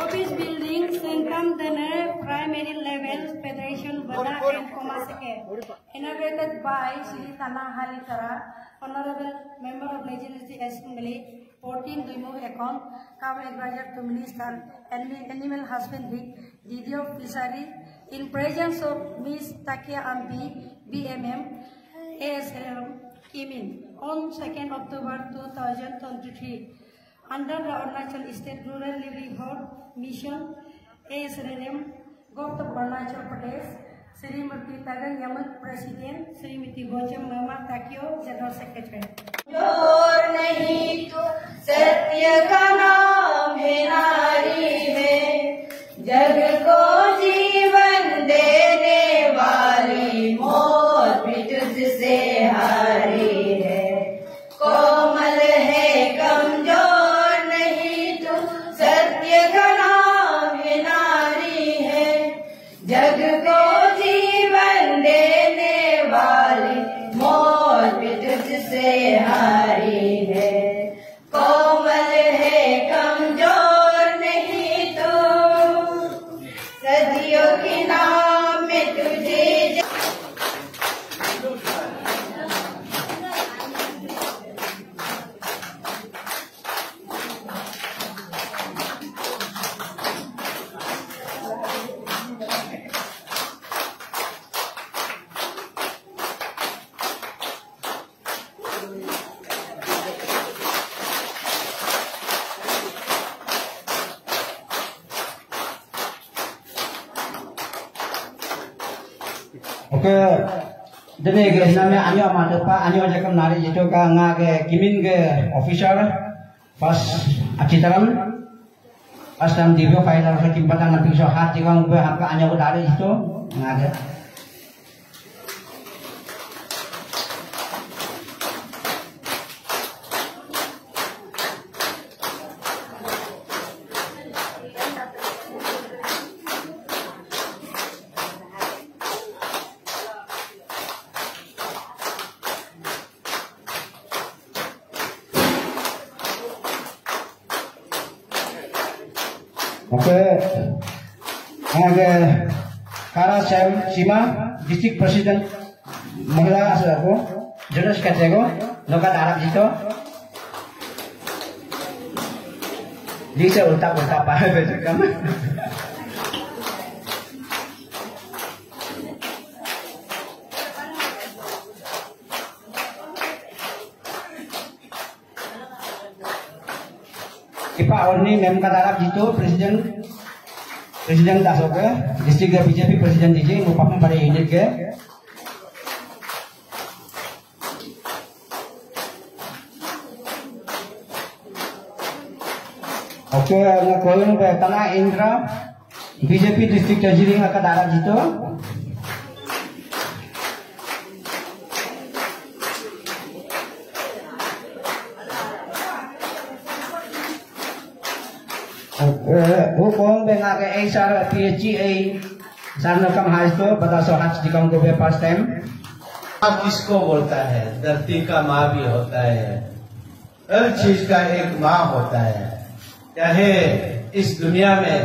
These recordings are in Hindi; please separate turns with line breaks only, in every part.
Office building, Centrum Dana Primary Level Federation Bada and Komasake, inaugurated by Sri Tana Halikara, Honorable Member of Legislative Assembly, 14 Dumo Account, Cover Advisor to Minister Animal Husbandry, DDO Fishery, in presence of Ms. Takia Ampi, BMM, ASLM, Kimin, on 2nd October 2023. Under the Arunachal State Rural Livelihood Mission, ASRM, Government of Arunachal Pradesh, Srimati Tagang Yamat President, Srimati Gojam Mama Takio, General Secretary.
जोर नहीं तो सत्य का नाम है नारी है, जग को जीवन देने वाली मौत भी तुझसे हारी है। कोमल है कमजोर नहीं तो सत्य का नाम है नारी है, जग को जीवन देने वाली मौत भी तुझसे हारी है। कोमल है कमजोर
Oke, jadi guys namanya anyo amat pak anyo aja nari itu ka ngage kimin ke official pas acitaran pas dalam video file harus timpatan nanti so hati kang be apa anyo nari itu ngage. Oke, ada Kara Sima, District President Mahila Asako, Jonas Katego, Lokat Arab itu, bisa ulta-ulta apa betul kamu? Ipa Orni Memkat Arab itu Presiden Dasoke, Distrik BJP Presiden DJ merupakan pada unit ke. Oke, ngakoin ke Tanah Indra BJP Distrik Treasury Memkat Arab itu. Hukum dengan ASR PHA सामने कम हाइस तो बता सो हाथ दिखाऊं को भी फर्स्ट टाइम
माँ किसको बोलता है? धरती का माँ भी होता है, हर चीज का एक माँ होता है। चाहे इस दुनिया में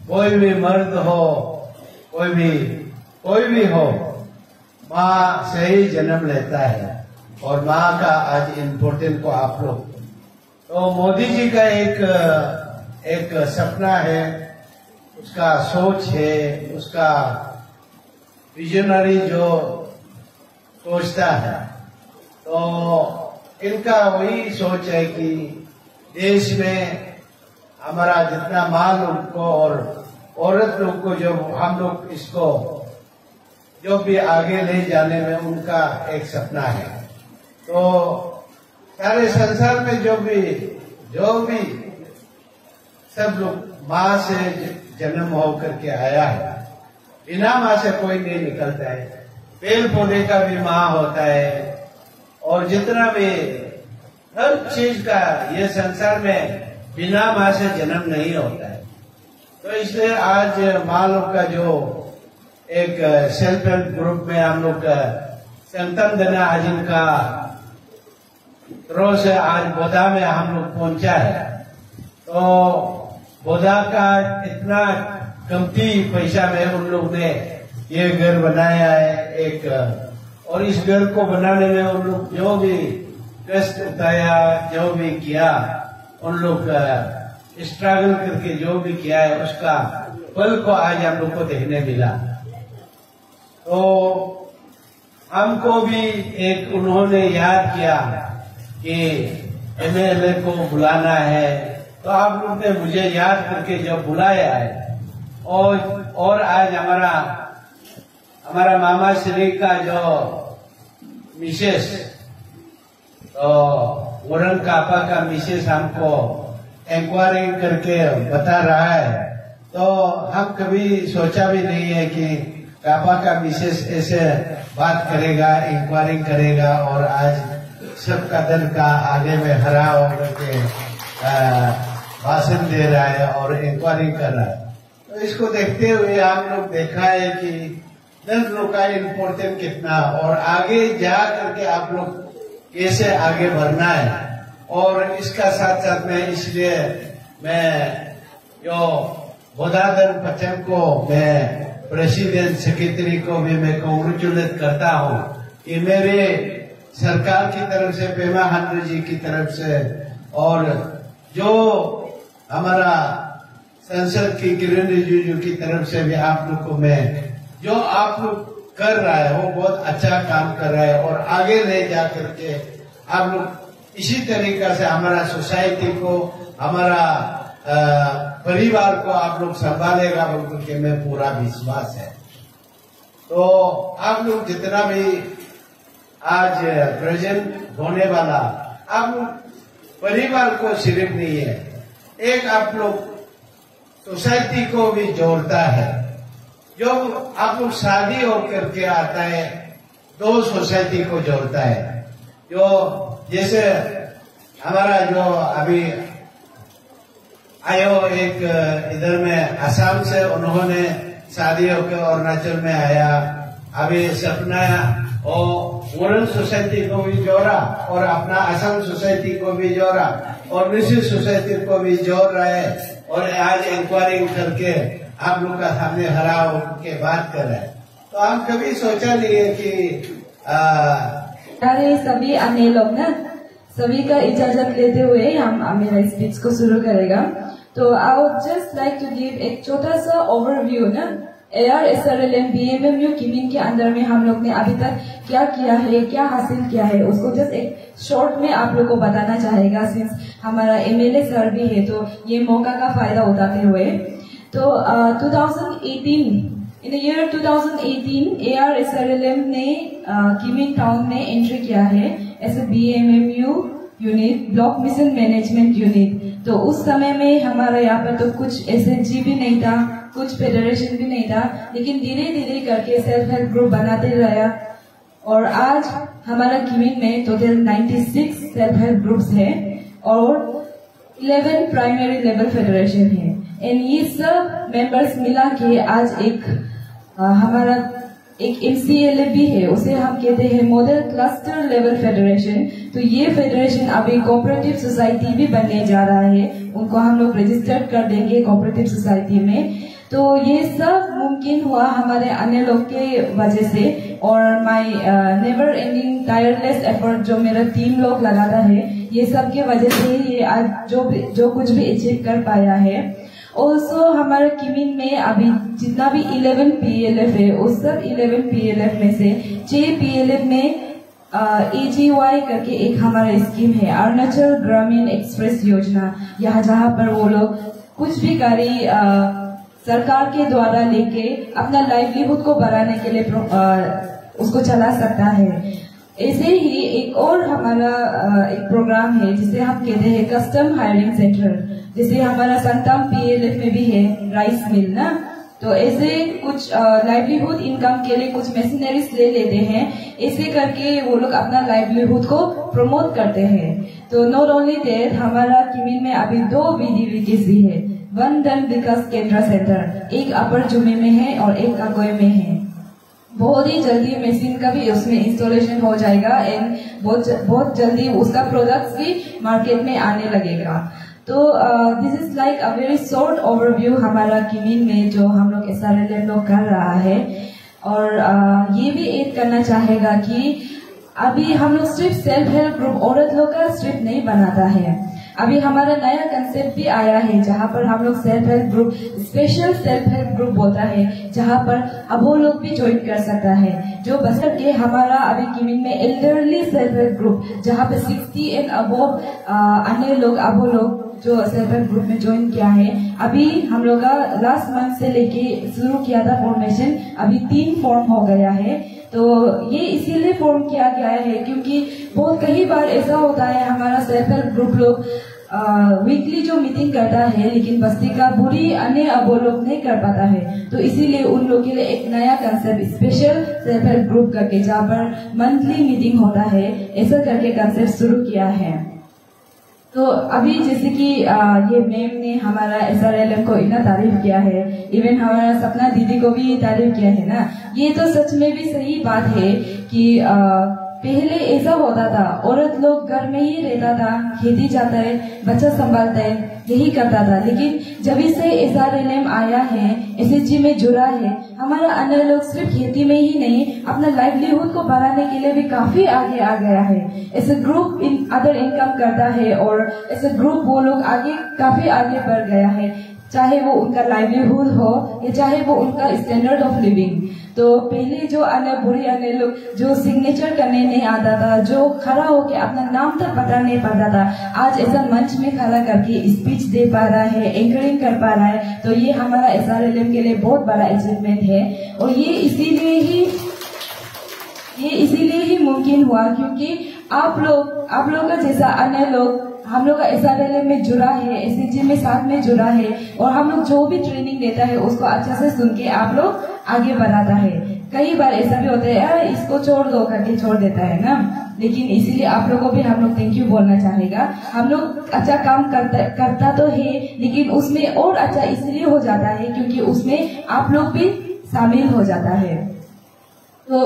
कोई भी मर्द हो कोई भी हो, माँ से ही जन्म लेता है। और माँ का आज इम्पोर्टेंट को आप लोग तो मोदी जी का एक सपना है, उसका सोच है, उसका विजनरी जो सोचता है, तो इनका वही सोच है कि देश में हमारा जितना माँ लोग को और औरत लोग को जो हम लोग इसको जो भी आगे ले जाने में उनका एक सपना है। तो सारे संसार में जो भी सब लोग माँ से जन्म होकर के आया है, बिना माँ से कोई नहीं निकलता है। पेड़ पौधे का भी माँ होता है, और जितना भी हर चीज का ये संसार में बिना माँ से जन्म नहीं होता है। तो इसलिए आज माँ लोग का जो एक सेल्फ हेल्प ग्रुप में हम लोग संतन देना आज इनका रोज आज बोधा में हम लोग पहुंचा है। तो बोधा का इतना कमती पैसा में उन लोग ने ये घर बनाया है एक, और इस घर को बनाने में उन लोग जो भी कष्ट उठाया, जो भी किया, उन लोग स्ट्रगल करके जो भी किया है उसका फल को आज हम लोग को देखने मिला। तो हमको भी एक उन्होंने याद किया कि एमएलए को बुलाना है, तो आप लोग ने मुझे याद करके जो बुलाया है, और आज हमारा मामा श्री का जो मिसेस तो वरुण कापा का मिसेस हमको इंक्वायरी करके बता रहा है। तो हम कभी सोचा भी नहीं है कि कापा का मिसेस ऐसे बात करेगा, इंक्वायरी करेगा, और आज सबका दल का आगे में हरा होकर के भाषण दे रहा है और इंक्वायरी कर रहा है। तो इसको देखते हुए हम लोग देखा है कि दल लोग का इम्पोर्टेंट कितना, और आगे जा करके आप लोग कैसे आगे बढ़ना है। और इसका साथ साथ में इसलिए मैं जो बोधादन पचन को मैं प्रेसिडेंट सेक्रेटरी को भी मैं कांग्रेचुलेट करता हूँ कि मेरे सरकार की तरफ से, पेमा खांडू जी की तरफ से, और जो हमारा संसद की किरण रिजिजू की तरफ से भी आप लोग को मैं जो आप लोग कर रहा है वो बहुत अच्छा काम कर रहा है, और आगे ले जा करके आप लोग इसी तरीका से हमारा सोसाइटी को, हमारा परिवार को आप लोग संभालेगा बोल के मैं पूरा विश्वास है। तो आप लोग जितना भी आज प्रेजेंट होने वाला, आप परिवार को सिर्फ नहीं है, एक आप लोग सोसाइटी को भी जोड़ता है। जो आप लोग शादी होकर के आता है, दो सोसाइटी को जोड़ता है। जो जैसे हमारा जो अभी आयो एक इधर में असम से, उन्होंने शादी होकर अरुणाचल में आया। अभी सपना और मुरन सोसाइटी को भी जोड़ा और अपना असम सोसाइटी को भी जोड़ा और ऋषि सोसाइटी को भी जोड़ रहा है। और आज इंक्वायरी करके आप लोग का सामने हरा के बात कर रहे हैं। तो हम कभी सोचा नहीं है कि
सभी अन्य लोग ना, सभी का इजाजत लेते हुए हम मेरा स्पीच को शुरू करेगा। तो I would just like to give एक छोटा सा ओवरव्यू ना, ARSRLM BMMU किमिन के अंदर में हम लोग ने अभी तक क्या किया है, क्या हासिल किया है, उसको जस्ट एक शॉर्ट में आप लोग को बताना चाहेगा। सिंस हमारा MLA सर भी है तो ये मौका का फायदा उठाते हुए, तो 2018 इन द ईयर 2018 ARSRLM ने किमिन टाउन में एंट्री किया है as a BMMU unit, block mission management unit. तो उस समय में हमारा यहाँ पर तो कुछ SHG भी नहीं था, कुछ फेडरेशन भी नहीं था, लेकिन धीरे धीरे करके सेल्फ हेल्प ग्रुप बनाते रहा और आज हमारा किमिन में टोटल 96 सेल्फ हेल्प ग्रुप्स है और 11 प्राइमरी लेवल फेडरेशन है। एंड ये सब मेंबर्स मिला के आज एक हमारा एक MCLA भी है, उसे हम कहते हैं मॉडल क्लस्टर लेवल फेडरेशन। तो ये फेडरेशन अभी कोऑपरेटिव सोसाइटी भी बनने जा रहा है, उनको हम लोग रजिस्टर्ड कर देंगे कोऑपरेटिव सोसाइटी में। तो ये सब मुमकिन हुआ हमारे अन्य लोग के वजह से और my never ending tireless effort जो मेरा टीम लोग लगाता है, ये सब के वजह से ये आज जो कुछ भी अचीव कर पाया है। ऑल्सो हमारे किमिन में अभी जितना भी 11 PLF है, उस सब 11 PLF में से 6 PLF में AGY करके एक हमारा स्कीम है, अरुणाचल ग्रामीण एक्सप्रेस योजना। यहाँ जहाँ पर वो लोग कुछ भी गाड़ी सरकार के द्वारा लेके अपना लाइवलीहुड को बढ़ाने के लिए उसको चला सकता है। ऐसे ही एक और हमारा एक प्रोग्राम है जिसे हम कहते हैं कस्टम हायरिंग सेंटर, जैसे हमारा संतम PLF में भी है राइस मिल ना। तो ऐसे कुछ लाइवलीहुड इनकम के लिए कुछ मशीनरीज ले लेते हैं, ऐसे करके वो लोग अपना लाइवलीहुड को प्रमोट करते हैं। तो नॉट ओनली दैट, हमारा किमिन में अभी 2 VDVKs भी है, 1 धन विकास केंद्र सेंटर, एक अपर जुमे में है और एक अगोय में है। बहुत ही जल्दी मशीन का भी उसमें इंस्टॉलेशन हो जाएगा एंड बहुत जल्दी उसका प्रोडक्ट्स भी मार्केट में आने लगेगा। तो this is like a very short overview हमारा किमिन में जो हम लोग SRLM लोग कर रहा है। और ये भी ऐड करना चाहेगा कि अभी हम लोग सिर्फ सेल्फ हेल्प ग्रुप औरत लोग का सिर्फ नहीं बनाता है, अभी हमारा नया कंसेप्ट भी आया है जहाँ पर हम लोग self help group, special self help group बोलता है, जहाँ पर अबो लोग भी ज्वाइन कर सकता है। जो बसर के हमारा अभी किमिन में एल्डरली सेल्फ हेल्प ग्रुप, जहाँ पे 60 एंड अबोव अन्य लोग अबो लोग जो सेल्फ हेल्प ग्रुप में ज्वाइन किया है। अभी हम लोग का लास्ट मंथ से लेके शुरू किया था फॉर्मेशन, अभी 3 फॉर्म हो गया है। तो ये इसीलिए फॉर्म किया गया है क्योंकि बहुत कई बार ऐसा होता है हमारा सेल्फ हेल्प ग्रुप लोग वीकली जो मीटिंग करता है, लेकिन बस्ती का बुरी अन्य अबो लोग नहीं कर पाता है। तो इसीलिए उन लोग के लिए एक नया concept special self help group करके, जहाँ पर मंथली मीटिंग होता है, ऐसा करके कंसेप्ट शुरू किया है। तो अभी जैसे कि ये मैम ने हमारा SRLM को इतना तारीफ किया है, इवन हमारा सपना दीदी को भी तारीफ किया है ना, ये तो सच में भी सही बात है कि पहले ऐसा होता था, औरत लोग घर में ही रहता था, खेती जाता है, बच्चा संभालता है, यही करता था। लेकिन जब से SRLM आया है, SHG में जुड़ा है, हमारा अन्य लोग सिर्फ खेती में ही नहीं, अपना लाइवलीहुड को बढ़ाने के लिए भी काफी आगे आ गया है। ऐसे ग्रुप अदर इनकम करता है और ऐसे ग्रुप वो लोग आगे काफी आगे बढ़ गया है। चाहे वो उनका लाइवलीहुड हो या चाहे वो उनका स्टैंडर्ड ऑफ लिविंग। तो पहले जो आने बुरी आने लोग जो सिग्नेचर करने नहीं आता था, जो खड़ा होके अपना नाम तक पता नहीं पाता था, आज ऐसा मंच में खड़ा करके स्पीच दे पा रहा है, एंकरिंग कर पा रहा है, तो ये हमारा SRLM के लिए बहुत बड़ा अचीवमेंट है। और ये इसीलिए ही मुमकिन हुआ क्योंकि आप लोग का जैसा अन्य लोग हम लोग का SRLM में जुड़ा है, SHG में साथ में जुड़ा है, और हम लोग जो भी ट्रेनिंग देता है उसको अच्छा से सुन के आप लोग आगे बढ़ाता है। कई बार ऐसा भी होता है यार इसको छोड़ दो करके छोड़ देता है ना, लेकिन इसीलिए आप लोगों को भी हम लोग थैंक यू बोलना चाहेगा। हम लोग अच्छा काम करता तो है, लेकिन उसमें और अच्छा इसलिए हो जाता है क्योंकि उसमें आप लोग भी शामिल हो जाता है। तो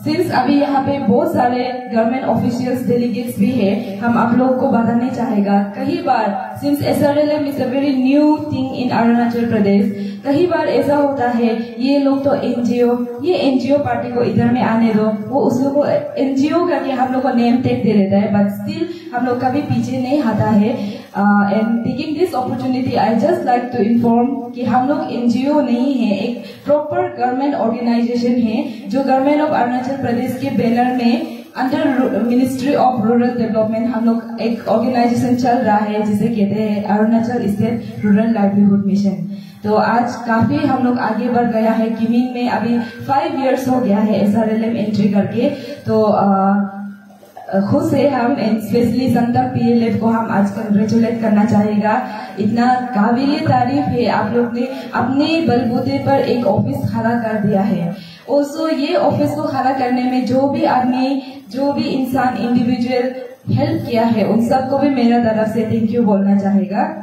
सिंस अभी यहाँ पे बहुत सारे गवर्नमेंट ऑफिशियल्स डेलीगेट्स भी है, हम आप लोग को बताना चाहेगा। कई बार since SRLM is a very new thing in Arunachal Pradesh, कई बार ऐसा होता है ये लोग तो ये एनजीओ पार्टी को इधर में आने दो, वो उस लोग को एनजीओ करके हम लोग को नेम टैग दे देता है, बट स्टिल हम लोग कभी पीछे नहीं हटा है। And taking this opportunity I just like to inform कि हम लोग एनजीओ नहीं है, एक प्रॉपर गवर्नमेंट ऑर्गेनाइजेशन है जो गवर्नमेंट ऑफ अरुणाचल प्रदेश के बैनर में under ministry of rural development हम लोग एक ऑर्गेनाइजेशन चल रहा है जिसे कहते हैं Arunachal state rural livelihood mission. तो आज काफी हम लोग आगे बढ़ गया है। किमिंग में अभी 5 इयर्स हो गया है SRLM एंट्री करके, तो खुश है हम, स्पेशली संतम PLF को हम आज कंग्रेचुलेट करना चाहेगा। इतना काबिल तारीफ है, आप लोग ने अपने बलबूते पर एक ऑफिस खड़ा कर दिया है। ओसो ये ऑफिस को खड़ा करने में जो भी आदमी, जो भी इंसान इंडिविजुअल हेल्प किया है, उन सबको भी मेरा तरफ से थैंक यू बोलना चाहेगा।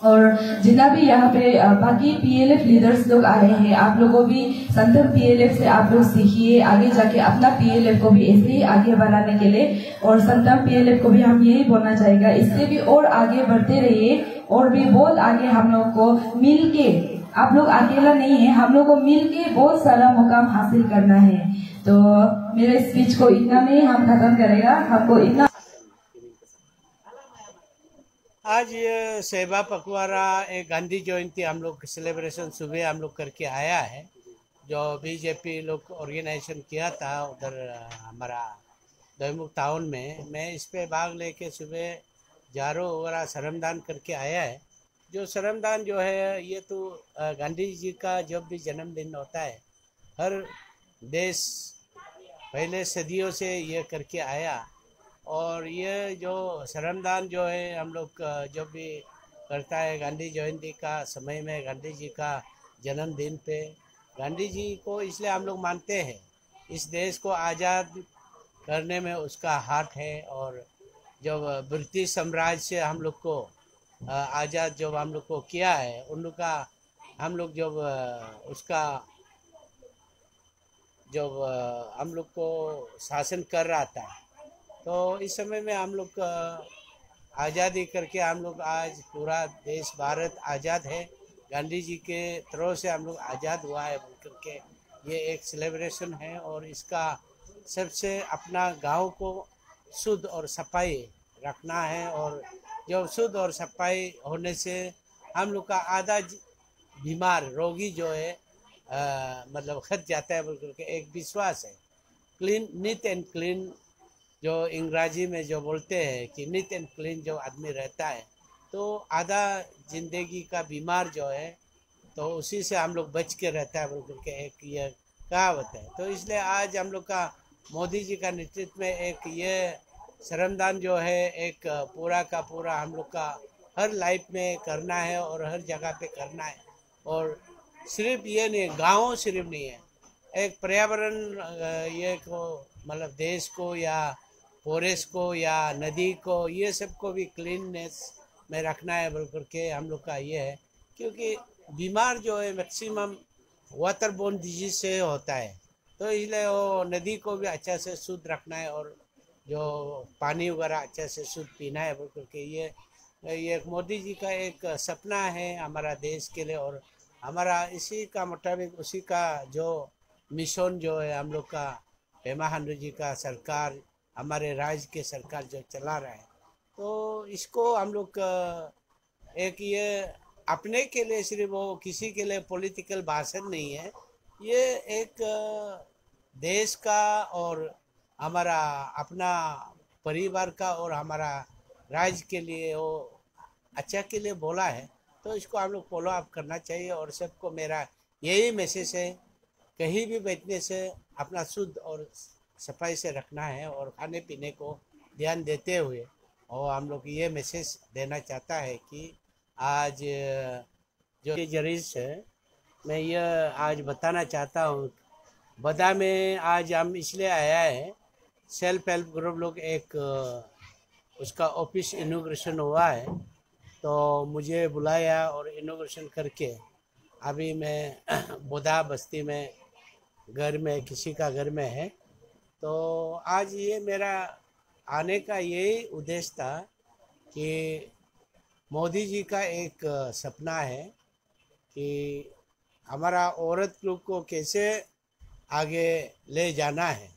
और जितना भी यहाँ पे बाकी PLF लीडर्स लोग आए हैं, आप लोगों भी संतम PLF से आप लोग सीखिए, आगे जाके अपना PLF को भी ऐसे ही आगे बढ़ाने के लिए। और संतम PLF को भी हम यही बोलना चाहेगा, इससे भी और आगे बढ़ते रहिए, और भी बहुत आगे हम लोग को मिल के, आप लोग अकेला नहीं है, हम लोग को मिल के बहुत सारा मुकाम हासिल करना है। तो मेरे स्पीच को इतना में हम खत्म करेगा। हमको इतना
आज ये सेवा पखवाड़ा एक गांधी जयंती हम लोग सेलिब्रेशन सुबह हम लोग करके आया है, जो बीजेपी लोग ऑर्गेनाइजेशन किया था उधर हमारा दोईमुख टाउन में। मैं इस पे भाग लेके सुबह जारो वगैरह श्रमदान करके आया है। जो श्रमदान जो है ये तो गांधी जी का जब भी जन्मदिन होता है, हर देश पहले सदियों से ये करके आया, और ये जो श्रमदान जो है हम लोग जब भी करता है गांधी जयंती का समय में, गांधी जी का जन्मदिन पे, गांधी जी को इसलिए हम लोग मानते हैं, इस देश को आज़ाद करने में उसका हाथ है। और जब ब्रिटिश साम्राज्य से हम लोग को आज़ाद जब हम लोग को किया है, उनका हम लोग जब उसका जब हम लोग को शासन कर रहा था, तो इस समय में हम लोग आज़ादी करके हम लोग आज पूरा देश भारत आज़ाद है, गांधी जी के तरह से हम लोग आज़ाद हुआ है बोल करके ये एक सेलिब्रेशन है। और इसका सबसे अपना गांव को शुद्ध और सफाई रखना है, और जब शुद्ध और सफाई होने से हम लोग का आधा बीमार रोगी जो है मतलब खत जाता है बोल करके एक विश्वास है। क्लीन, नीट एंड क्लीन जो अंग्रेजी में जो बोलते हैं कि नीट एंड क्लीन जो आदमी रहता है, तो आधा जिंदगी का बीमार जो है तो उसी से हम लोग बच के रहता है बोल करके एक ये कहावत है। तो इसलिए आज हम लोग का मोदी जी का नेतृत्व में एक ये श्रमदान जो है एक पूरा का पूरा हम लोग का हर लाइफ में करना है और हर जगह पे करना है। और सिर्फ ये नहीं, गाँव सिर्फ नहीं है, एक पर्यावरण ये को मतलब देश को या फॉरेस्ट को या नदी को ये सबको भी क्लीननेस में रखना है बोल करके हम लोग का ये है। क्योंकि बीमार जो है मैक्सिमम वाटर बोर्न डिजीज से होता है, तो इसलिए वो नदी को भी अच्छा से शुद्ध रखना है और जो पानी वगैरह अच्छा से शुद्ध पीना है बोल करके ये मोदी जी का एक सपना है हमारा देश के लिए। और हमारा इसी का मुताबिक उसी का जो मिशन जो है हम लोग का पेमा खांडू जी का सरकार, हमारे राज्य के सरकार जो चला रहा है, तो इसको हम लोग एक ये
अपने के लिए सिर्फ वो किसी के लिए पॉलिटिकल भाषण नहीं है, ये एक देश का और हमारा अपना परिवार का और हमारा राज्य के लिए वो अच्छा के लिए बोला है। तो इसको हम लोग फॉलो अप करना चाहिए। और सबको मेरा यही मैसेज है, कहीं भी बैठने से अपना शुद्ध और सफाई से रखना है और खाने पीने को ध्यान देते हुए। और हम लोग ये मैसेज देना चाहता है कि आज जो जरीस है, मैं ये आज बताना चाहता हूँ, बदा में आज हम इसलिए आया है, सेल्फ हेल्प ग्रुप लोग एक उसका ऑफिस इनॉग्रेशन हुआ है, तो मुझे बुलाया और इनॉग्रेशन करके अभी मैं बोधा बस्ती में घर में किसी का घर में है। तो आज ये मेरा आने का यही उद्देश्य था कि मोदी जी का एक सपना है कि हमारा औरत लोग को कैसे आगे ले जाना है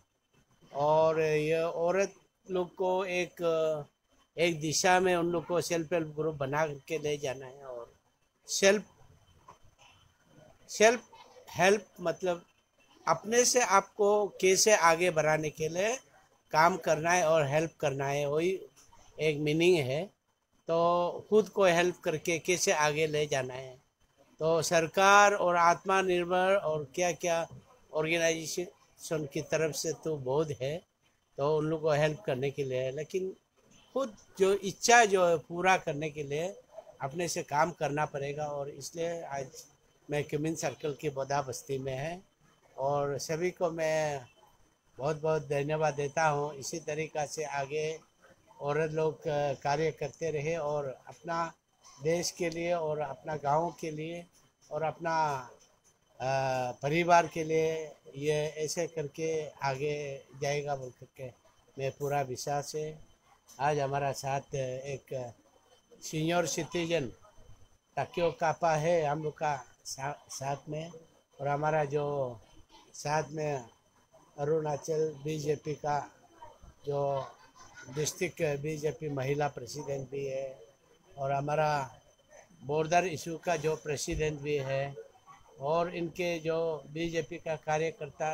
और ये औरत लोग को एक दिशा में उन लोग को सेल्फ हेल्प ग्रुप बना के ले जाना है। और सेल्फ हेल्प मतलब अपने से आपको कैसे आगे बढ़ाने के लिए काम करना है और हेल्प करना है, वही एक मीनिंग है। तो खुद को हेल्प करके कैसे आगे ले जाना है। तो सरकार और आत्मनिर्भर और क्या क्या ऑर्गेनाइजेशन की तरफ से तो बहुत है, तो उन लोगों को हेल्प करने के लिए है, लेकिन खुद जो इच्छा जो है पूरा करने के लिए अपने से काम करना पड़ेगा। और इसलिए आज मैं क्यूमिन सर्कल की बोधा बस्ती में है और सभी को मैं बहुत बहुत धन्यवाद देता हूँ। इसी तरीक़ा से आगे औरत लोग कार्य करते रहे और अपना देश के लिए और अपना गांव के लिए और अपना परिवार के लिए ये ऐसे करके आगे जाएगा बोल करके मैं पूरा विश्वास है। आज हमारा साथ एक सीनियर सिटीजन ताकियो कापा है हम लोग का साथ में, और हमारा जो साथ में अरुणाचल बीजेपी का जो डिस्ट्रिक्ट बीजेपी महिला प्रेसिडेंट भी है और हमारा बॉर्डर इशू का जो प्रेसिडेंट भी है और इनके जो बीजेपी का कार्यकर्ता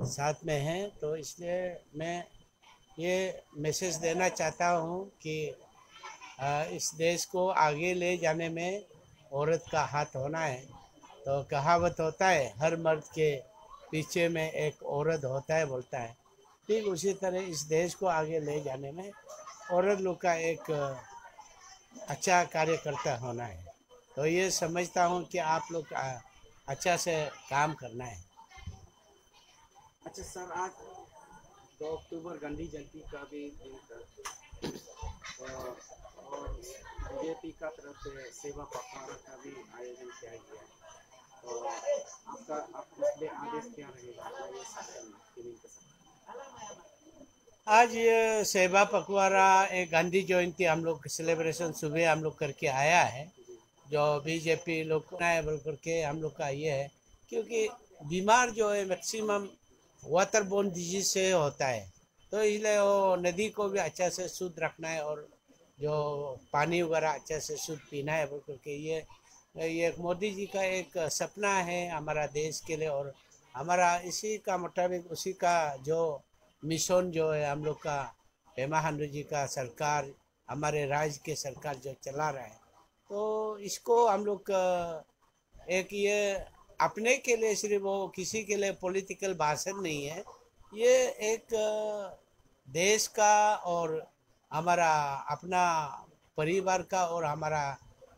साथ में हैं। तो इसलिए मैं ये मैसेज देना चाहता हूँ कि इस देश को आगे ले जाने में औरत का हाथ होना है। तो कहावत होता है हर मर्द के पीछे में एक औरत होता है बोलता है, ठीक उसी तरह इस देश को आगे ले जाने में औरत लोग का एक अच्छा कार्यकर्ता होना है। तो ये समझता हूँ कि आप लोग अच्छा से काम करना है।
अच्छा सर, आज 2 अक्टूबर गांधी जयंती का भी दिन था और बीजेपी का तरफ से सेवा पखवाड़ा का भी आयोजन किया गया है। तो आप इसलिए आदेश क्या रहेगा ये शासन में?
आज ये सेवा पखवाड़ा एक गांधी जयंती हम लोग सेलिब्रेशन सुबह हम लोग करके आया है, जो बीजेपी लोग बोल करके हम लोग का ये है, क्योंकि बीमार जो है मैक्सिमम वाटर बोर्न डिजीज से होता है। तो इसलिए वो नदी को भी अच्छा से शुद्ध रखना है और जो पानी वगैरह अच्छा से शुद्ध पीना है बोल करके ये मोदी जी का एक सपना है हमारा देश के लिए। और हमारा इसी का मुताबिक उसी का जो मिशन जो है हम लोग का पेमा खांडू जी का सरकार हमारे राज्य के सरकार जो चला रहा है, तो इसको हम लोग एक ये अपने के लिए सिर्फ वो किसी के लिए पॉलिटिकल भाषण नहीं है, ये एक देश का और हमारा अपना परिवार का और हमारा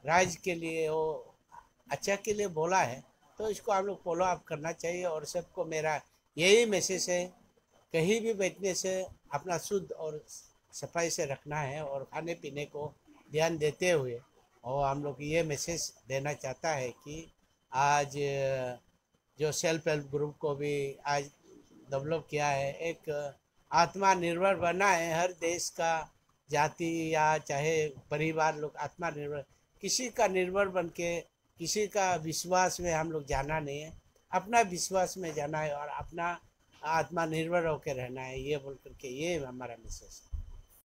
राज्य के लिए वो अच्छा के लिए बोला है। तो इसको हम लोग फॉलो अप करना चाहिए। और सबको मेरा यही मैसेज है, कहीं भी बैठने से अपना शुद्ध और सफाई से रखना है और खाने पीने को ध्यान देते हुए। और हम लोग ये मैसेज देना चाहता है कि आज जो सेल्फ हेल्प ग्रुप को भी आज डेवलप किया है, एक आत्मनिर्भर बना है। हर देश का जाति या चाहे परिवार लोग आत्मनिर्भर, किसी का निर्भर बन के किसी का विश्वास में हम लोग जाना नहीं है, अपना विश्वास में जाना है और अपना आत्मनिर्भर होकर रहना है, ये बोल करके ये हमारा मैसेज है।